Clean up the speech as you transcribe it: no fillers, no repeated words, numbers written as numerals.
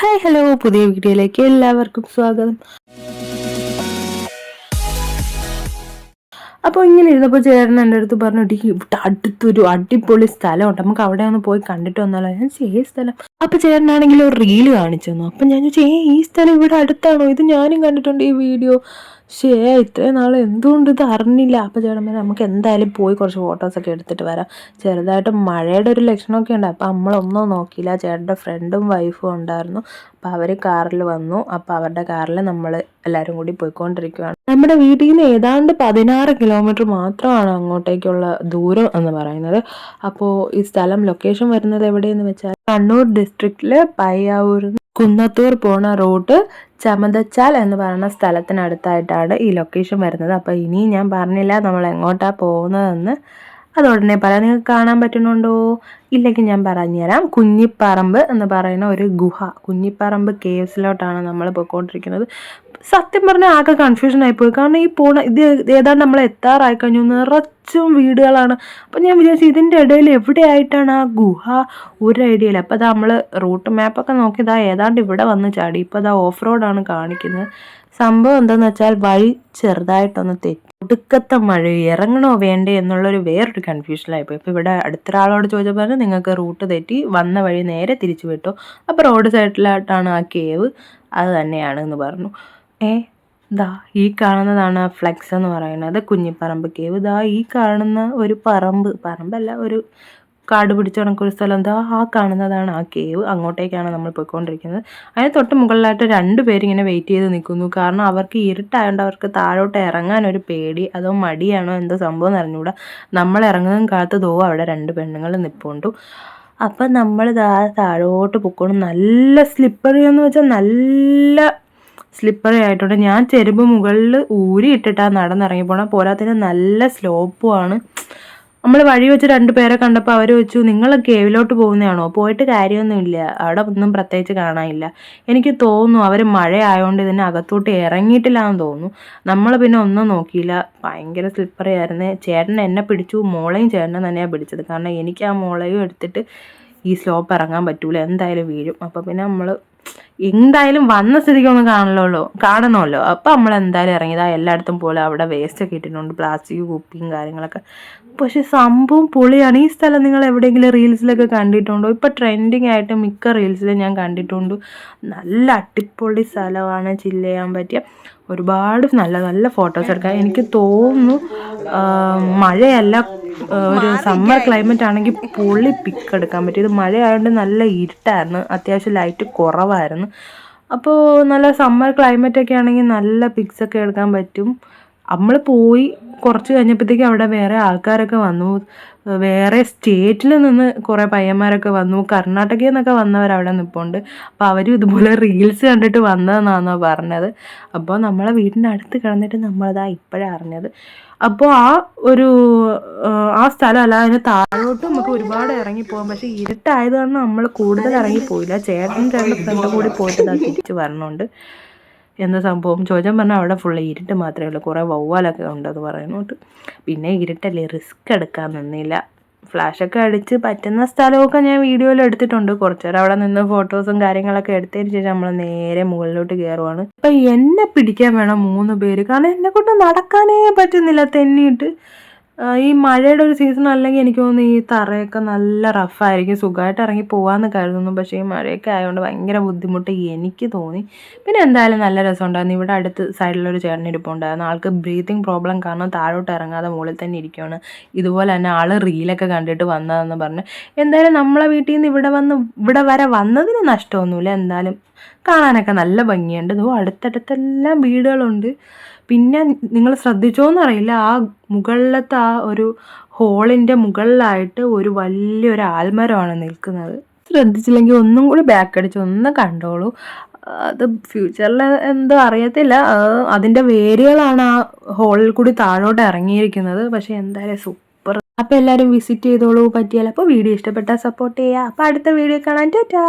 Hi hello, പുതിയ വീഡിയോയിലേക്ക് എല്ലാവർക്കും സ്വാഗതം. അപ്പോൾ ഇങ്ങനെ ഇരുന്നപ്പോൾ ചേട്ടൻ എൻ്റെ അടുത്ത് പറഞ്ഞു, ഇവിടെ അടുത്തൊരു അടിപൊളി സ്ഥലമുണ്ട്, നമുക്ക് അവിടെ ഒന്ന് പോയി കണ്ടിട്ട് വന്നാലോ. ഞാൻ ഈ സ്ഥലം അപ്പോൾ ചേട്ടനാണെങ്കിൽ ഒരു റീല് കാണിച്ചു തന്നു. അപ്പം ഞാൻ ചോദിച്ചു, ഈ സ്ഥലം ഇവിടെ അടുത്താണോ? ഇത് ഞാനും കണ്ടിട്ടുണ്ട് ഈ വീഡിയോ. ഇത്രയും നാൾ എന്തുകൊണ്ട് ഇത് അറിഞ്ഞില്ല. അപ്പോൾ ചേട്ടൻ പറഞ്ഞു, നമുക്ക് എന്തായാലും പോയി കുറച്ച് ഫോട്ടോസൊക്കെ എടുത്തിട്ട് വരാം. ചെറുതായിട്ട് മഴയുടെ ഒരു ലക്ഷണമൊക്കെ ഉണ്ട്. അപ്പോൾ നമ്മളൊന്നും നോക്കിയില്ല. ചേട്ടൻ്റെ ഫ്രണ്ടും വൈഫും ഉണ്ടായിരുന്നു. അപ്പോൾ അവർ കാറിൽ വന്നു. അപ്പോൾ അവരുടെ കാറിൽ നമ്മൾ എല്ലാവരും കൂടി പോയിക്കൊണ്ടിരിക്കുകയാണ്. നമ്മുടെ വീട്ടിൽ നിന്ന് ഏതാണ്ട് 16 കിലോമീറ്റർ മാത്രമാണ് അങ്ങോട്ടേക്കുള്ള ദൂരം എന്ന് പറയുന്നത്. അപ്പോൾ ഈ സ്ഥലം ലൊക്കേഷൻ വരുന്നത് എവിടെയെന്ന് വെച്ചാൽ കണ്ണൂർ ഡിസ്ട്രിക്റ്റിൽ പയ്യാവൂർ കുന്നത്തൂർ പോണ റോഡ് ചമതച്ചാൽ എന്ന് പറയുന്ന സ്ഥലത്തിനടുത്തായിട്ടാണ് ഈ ലൊക്കേഷൻ വരുന്നത്. അപ്പോൾ ഇനി ഞാൻ പറഞ്ഞില്ല നമ്മൾ എങ്ങോട്ടാണ് പോകുന്നതെന്ന്. അത് ഉടനെ പറയാം. നിങ്ങൾക്ക് കാണാൻ പറ്റുന്നുണ്ടോ? ഇല്ലെങ്കിൽ ഞാൻ പറഞ്ഞുതരാം. കുഞ്ഞിപ്പറമ്പ് എന്ന് പറയുന്ന ഒരു ഗുഹ, കുഞ്ഞിപ്പറമ്പ് കേവ്സിലോട്ടാണ് നമ്മൾ പോയിക്കൊണ്ടിരിക്കുന്നത്. സത്യം പറഞ്ഞാൽ ആകെ കൺഫ്യൂഷൻ ആയിപ്പോയി. കാരണം ഈ ഇത് ഏതാണ്ട് നമ്മൾ എത്താറായി കഴിഞ്ഞു. നിറച്ചും വീടുകളാണ്. അപ്പം ഞാൻ വിചാരിച്ചു ഇതിൻ്റെ ഇടയിൽ എവിടെയായിട്ടാണ് ആ ഗുഹ, ഒരു ഐഡിയ ഇല്ല. അപ്പോൾ അത് നമ്മൾ റൂട്ട് മാപ്പൊക്കെ നോക്കിയതാ ഏതാണ്ട് ഇവിടെ വന്ന് ചാടി. ഇപ്പോൾ അതാ ഓഫ് റോഡാണ് കാണിക്കുന്നത്. സംഭവം എന്താണെന്ന് വെച്ചാൽ വഴി ചെറുതായിട്ടൊന്ന് തെറ്റി. ഒടുക്കത്തെ മഴ, ഇറങ്ങണോ വേണ്ടേ എന്നുള്ളൊരു വേറൊരു കൺഫ്യൂഷനായിപ്പോയി. ഇപ്പോൾ ഇവിടെ അടുത്തൊരാളോട് ചോദിച്ചപ്പോൾ നിങ്ങൾക്ക് റൂട്ട് തെറ്റി, വന്ന വഴി നേരെ തിരിച്ചു വിട്ടു. അപ്പോൾ റോഡ് സൈഡിലായിട്ടാണ് ആ കേവ്, അത് തന്നെയാണ് എന്ന് പറഞ്ഞു. ഈ കാണുന്നതാണ് ഫ്ലെക്സ് എന്ന് പറയുന്നത്, കുഞ്ഞിപ്പറമ്പ് കേവ്. ഈ കാണുന്ന ഒരു പറമ്പല്ല, ഒരു കാട് പിടിച്ച കണക്കൊരു സ്ഥലം. ആ കാണുന്നതാണ് ആ കേവ്. അങ്ങോട്ടേക്കാണ് നമ്മൾ പോയിക്കൊണ്ടിരിക്കുന്നത്. അതിന് തൊട്ട് മുകളിലായിട്ട് 2 പേരിങ്ങനെ വെയിറ്റ് ചെയ്ത് നിൽക്കുന്നു. കാരണം അവർക്ക് ഇരുട്ടായതുകൊണ്ട് അവർക്ക് താഴോട്ട് ഇറങ്ങാനൊരു പേടി, അതോ മടിയാണോ എന്തോ സംഭവം എന്ന് അറിഞ്ഞുകൂടാ. നമ്മൾ ഇറങ്ങുന്ന കാലത്ത് അവിടെ 2 പെണ്ണുങ്ങൾ നിൽപ്പുണ്ടു. അപ്പം നമ്മൾ താഴോട്ട് പൊക്കോണം. നല്ല സ്ലിപ്പറി എന്ന് വെച്ചാൽ നല്ല സ്ലിപ്പറി ആയിട്ടുണ്ട്. ഞാൻ ചെരുപ്പ് മുകളിൽ ഊരി ഇട്ടിട്ടാണ് നടന്നിറങ്ങിപ്പോണം. പോരാത്തിന് നല്ല സ്ലോപ്പുമാണ്. നമ്മൾ വഴി വെച്ച് 2 പേരെ കണ്ടപ്പോൾ അവർ വെച്ചു, നിങ്ങൾ കേവിലോട്ട് പോകുന്നതാണോ? പോയിട്ട് കാര്യമൊന്നുമില്ല, അവിടെ ഒന്നും പ്രത്യേകിച്ച് കാണാനില്ല. എനിക്ക് തോന്നുന്നു അവർ മഴ ആയതുകൊണ്ട് ഇതിന് അകത്തോട്ട് ഇറങ്ങിയിട്ടില്ല എന്ന് തോന്നുന്നു. നമ്മൾ പിന്നെ ഒന്നും നോക്കിയില്ല. ഭയങ്കര സ്ലിപ്പറി ആയിരുന്നു. ചേട്ടൻ എന്നെ പിടിച്ചു, മോളെയും ചേട്ടനെ തന്നെയാണ് പിടിച്ചത്. കാരണം എനിക്ക് ആ മോളെയും എടുത്തിട്ട് ഈ സ്ലോപ്പ് ഇറങ്ങാൻ പറ്റൂല, എന്തായാലും വീഴും. അപ്പോൾ പിന്നെ നമ്മൾ എന്തായാലും വന്ന സ്ഥിതിക്കൊന്നും കാണണമല്ലോ. അപ്പം നമ്മൾ എന്തായാലും ഇറങ്ങിയതാ. എല്ലായിടത്തും പോലെ അവിടെ വേസ്റ്റൊക്കെ ഇട്ടിട്ടുണ്ട്, പ്ലാസ്റ്റിക് കുപ്പിയും കാര്യങ്ങളൊക്കെ. പക്ഷെ സംഭവം പൊളിയാണ്. ഈ സ്ഥലം നിങ്ങൾ എവിടെയെങ്കിലും റീൽസിലൊക്കെ കണ്ടിട്ടുണ്ടോ? ഇപ്പം ട്രെൻഡിങ് ആയിട്ട് മിക്ക റീൽസിലും ഞാൻ കണ്ടിട്ടുണ്ട്. നല്ല അടിപൊളി സ്ഥലമാണ്, ചില്ല് ചെയ്യാൻ പറ്റിയ ഒരുപാട് നല്ല നല്ല ഫോട്ടോസ് എടുക്കാം. എനിക്ക് തോന്നുന്നു മഴയല്ല, ഒരു സമ്മർ ക്ലൈമറ്റ് ആണെങ്കിൽ പൊളി പിക്ക് എടുക്കാൻ പറ്റും. ഇത് മഴ ആയതുകൊണ്ട് നല്ല ഇരുട്ടായിരുന്നു, അത്യാവശ്യം ലൈറ്റ് കുറവായിരുന്നു. അപ്പോൾ നല്ല സമ്മർ ക്ലൈമറ്റൊക്കെ ആണെങ്കിൽ നല്ല പിക്സൊക്കെ എടുക്കാൻ പറ്റും. നമ്മൾ പോയി കുറച്ച് കഴിഞ്ഞപ്പോഴത്തേക്കും അവിടെ വേറെ ആൾക്കാരൊക്കെ വന്നു. വേറെ സ്റ്റേറ്റിൽ നിന്ന് കുറേ പയ്യന്മാരൊക്കെ വന്നു. കർണാടകയിൽ നിന്നൊക്കെ വന്നവരവിടെ നിൽപ്പുണ്ട്. അപ്പോൾ അവരും ഇതുപോലെ റീൽസ് കണ്ടിട്ട് വന്നതെന്നാണോ പറഞ്ഞത്. അപ്പോൾ നമ്മളെ വീടിൻ്റെ അടുത്ത് കിടന്നിട്ട് നമ്മളതാ ഇപ്പോഴാണ് അറിഞ്ഞത്. അപ്പോൾ ആ സ്ഥലമല്ല, അതിന് താഴോട്ട് നമുക്ക് ഒരുപാട് ഇറങ്ങിപ്പോകാം. പക്ഷേ ഇരുട്ടായത് കാരണം നമ്മൾ കൂടുതൽ ഇറങ്ങിപ്പോയില്ല. ചേട്ടൻ 2 ഫ്രണ്ട് കൂടി പോയിട്ട് തിരിച്ച് വരണുണ്ട്. എന്താ സംഭവം ചോദിച്ചാൽ പറഞ്ഞാൽ അവിടെ ഫുള്ള് ഇരുട്ട് മാത്രമേ ഉള്ളൂ. കുറേ വവ്വാലൊക്കെ ഉണ്ടെന്ന് പറയുന്നുണ്ട്. പിന്നെ ഇരുട്ടല്ലേ, റിസ്ക് എടുക്കാൻ നിന്നില്ല. ഫ്ലാഷൊക്കെ അടിച്ച് പറ്റുന്ന സ്ഥലമൊക്കെ ഞാൻ വീഡിയോയിൽ എടുത്തിട്ടുണ്ട്. കുറച്ച് നേരം അവിടെ നിന്ന് ഫോട്ടോസും കാര്യങ്ങളൊക്കെ എടുത്തതിന് ശേഷം നമ്മൾ നേരെ മുകളിലോട്ട് കയറുവാണ്. അപ്പം എന്നെ പിടിക്കാൻ വേണം 3 പേര്. കാരണം എന്നെ കൊണ്ട് നടക്കാനേ പറ്റുന്നില്ല തെന്നിയിട്ട്. ഈ മഴയുടെ ഒരു സീസൺ അല്ലെങ്കിൽ എനിക്ക് തോന്നുന്നു ഈ തറയൊക്കെ നല്ല റഫായിരിക്കും, സുഖമായിട്ട് ഇറങ്ങി പോകാമെന്ന് കരുതുന്നു. പക്ഷേ ഈ മഴയൊക്കെ ആയതുകൊണ്ട് ഭയങ്കര ബുദ്ധിമുട്ട് എനിക്ക് തോന്നി. പിന്നെ എന്തായാലും നല്ല രസമുണ്ടായിരുന്നു. ഇവിടെ അടുത്ത് സൈഡിലൊരു ചേട്ടൻ ഇരിപ്പുണ്ടായിരുന്നു. ആൾക്ക് ബ്രീത്തിങ് പ്രോബ്ലം കാരണം താഴോട്ട് ഇറങ്ങാതെ മുകളിൽ തന്നെ ഇരിക്കുകയാണ്. ഇതുപോലെ തന്നെ ആൾ റീലൊക്കെ കണ്ടിട്ട് വന്നതെന്ന് പറഞ്ഞ്. എന്തായാലും നമ്മളെ വീട്ടിൽ നിന്ന് ഇവിടെ വരെ വന്നതിന് നഷ്ടമൊന്നുമില്ല. എന്തായാലും കാണാനൊക്കെ നല്ല ഭംഗിയുണ്ട്. അടുത്തടുത്തെല്ലാം വീടുകളുണ്ട്. പിന്നെ നിങ്ങൾ ശ്രദ്ധിച്ചോന്നറിയില്ല, ആ മുകളിലത്തെ ആ ഒരു ഹോളിൻ്റെ മുകളിലായിട്ട് ഒരു വലിയൊരു ആൽമരമാണ് നിൽക്കുന്നത്. ശ്രദ്ധിച്ചില്ലെങ്കിൽ ഒന്നും കൂടി ബാക്ക് അടിച്ച് ഒന്ന് കണ്ടോളൂ. അത് ഫ്യൂച്ചറിൽ എന്തോ അറിയത്തില്ല, അതിൻ്റെ വേരുകളാണ് ആ ഹോളിൽ കൂടി താഴോട്ട് ഇറങ്ങിയിരിക്കുന്നത്. പക്ഷേ എന്തായാലും സൂപ്പർ. അപ്പോൾ എല്ലാവരും വിസിറ്റ് ചെയ്തോളൂ പറ്റിയാൽ. അപ്പോൾ വീഡിയോ ഇഷ്ടപ്പെട്ടാൽ സപ്പോർട്ട് ചെയ്യുക. അപ്പോൾ അടുത്ത വീഡിയോ കാണാൻ ടാറ്റാ.